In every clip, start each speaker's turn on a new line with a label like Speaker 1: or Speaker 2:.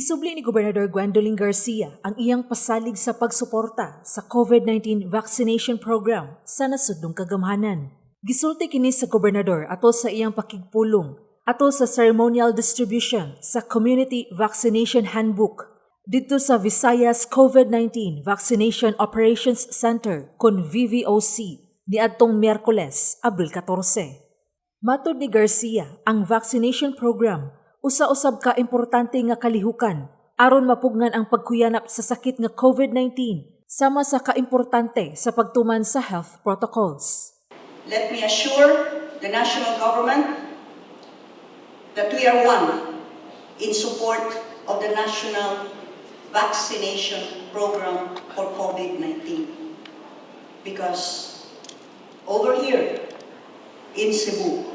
Speaker 1: Subling ni Gobernador Gwen Garcia ang iyang pasalig sa pagsuporta sa COVID-19 vaccination program sa nasudnong kagamhanan. Gisulti kini sa gobernador atol sa iyang pakigpulong atol sa ceremonial distribution sa Community Vaccination Handbook dito sa Visayas COVID-19 Vaccination Operations Center kon VVOC niadtong Miyerkules, Abril 14. Matud ni Garcia, ang vaccination program usa-usab ka importante nga kalihukan aron mapugnan ang pagkuyanap sa sakit nga COVID-19 sama sa kaimportante sa pagtuman sa health protocols.
Speaker 2: Let me assure the national government that we are one in support of the national vaccination program for COVID-19. Because over here in Cebu,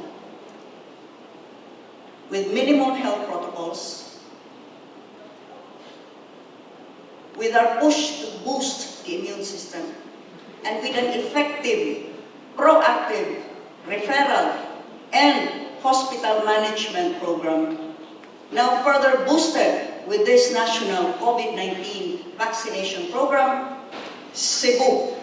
Speaker 2: with minimum health protocols, with our push to boost the immune system, and with an effective, proactive referral and hospital management program, now further boosted with this national COVID-19 vaccination program, Cebu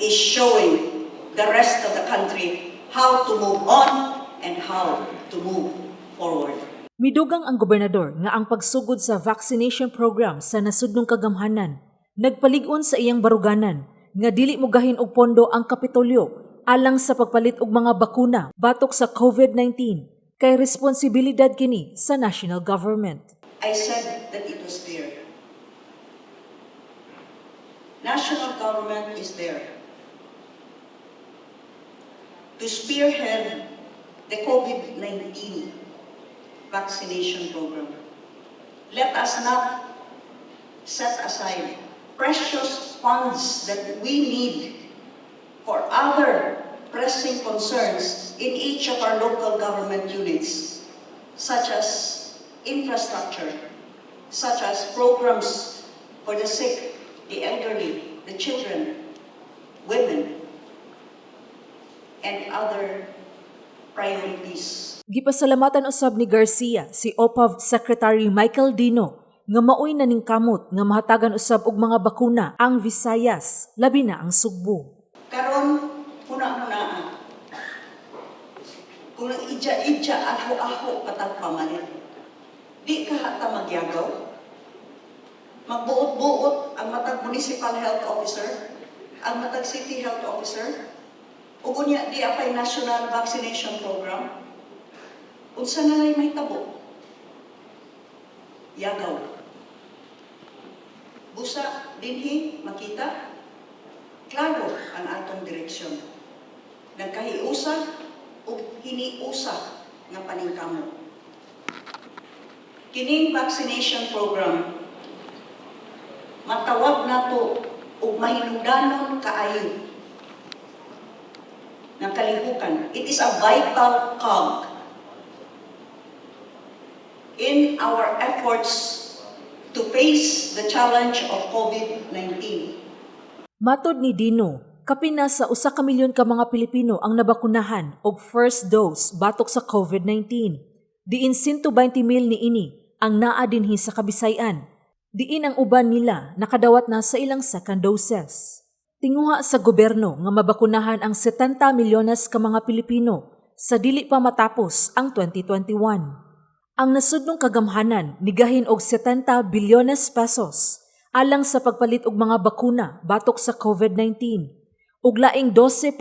Speaker 2: is showing the rest of the country how to move on and how to move forward.
Speaker 1: Midugang ang gobernador nga ang pagsugod sa vaccination program sa nasudnong kagamhanan nagpalig-on sa iyang baruganan nga dili mogahin og pondo ang Kapitolyo alang sa pagpalit og mga bakuna batok sa COVID-19 kay responsibilidad kini sa national government.
Speaker 2: I said that it was there. National government is there to spearhead the COVID-19 vaccination program. Let us not set aside precious funds that we need for other pressing concerns in each of our local government units, such as infrastructure, such as programs for the sick, the elderly, the children, women, and other priorities.
Speaker 1: Gipasalamatan usab ni Garcia si OPAV Secretary Michael Dino nga maoy naningkamot nga mahatagan usab og mga bakuna ang Visayas, labi na ang Sugbo.
Speaker 2: Karon huna-hunaan. Kung idya-idya aho-aho patag pamalit, di ka hata magyagaw. Magbuot-buot ang matag municipal health officer, ang matag city health officer, ug unya di apay national vaccination program. Unsa na lay may tabo? Yagaw. Busa dinhi makita klaro ang atong direksyon. Nagkahiusa ug hiniusa nga paningkamot. Kining vaccination program matawag nato og mahinungdanon kaayo ng kalihukan. It is a vital cog in our efforts to face the challenge of COVID-19.
Speaker 1: Matod ni Dino, kapina sa 1 ka milyon ka mga Pilipino ang nabakunahan og first dose batok sa COVID-19. Diin 120,000 niini ang naa dinhi sa Kabisayan. Diin ang uban nila nakadawat na sa ilang second doses. Tinguha sa gobyerno nga mabakunahan ang 70 milyones ka mga Pilipino sa dili pa matapos ang 2021. Ang nasudnong kagamhanan nigahin og 70 bilyones pesos alang sa pagpalit og mga bakuna batok sa COVID-19 ug laing 12.5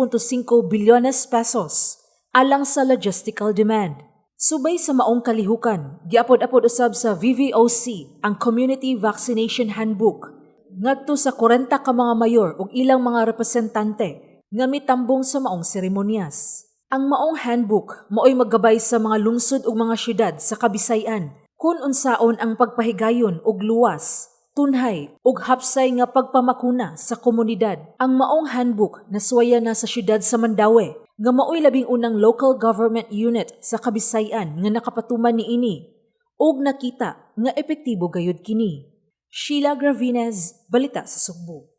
Speaker 1: bilyones pesos alang sa logistical demand. Subay sa maong kalihukan, giapod-apod usab sa VVOC ang Community Vaccination Handbook ngadto sa 40 ka mga mayor ug ilang mga representante nga mitambong sa maong seremonyas. Ang maong handbook maoy maggabay sa mga lungsod ug mga syudad sa Kabisayan kung unsaon ang pagpahigayon og luwas, tunhay ug hapsay nga pagpamakuna sa komunidad. Ang maong handbook nasuwaya na sa syudad sa Mandaue nga maoy labing unang local government unit sa Kabisayan nga nakapatuman niini ug nakita nga epektibo gayud kini. Sheila Gravinez, Balita sa Sugbo.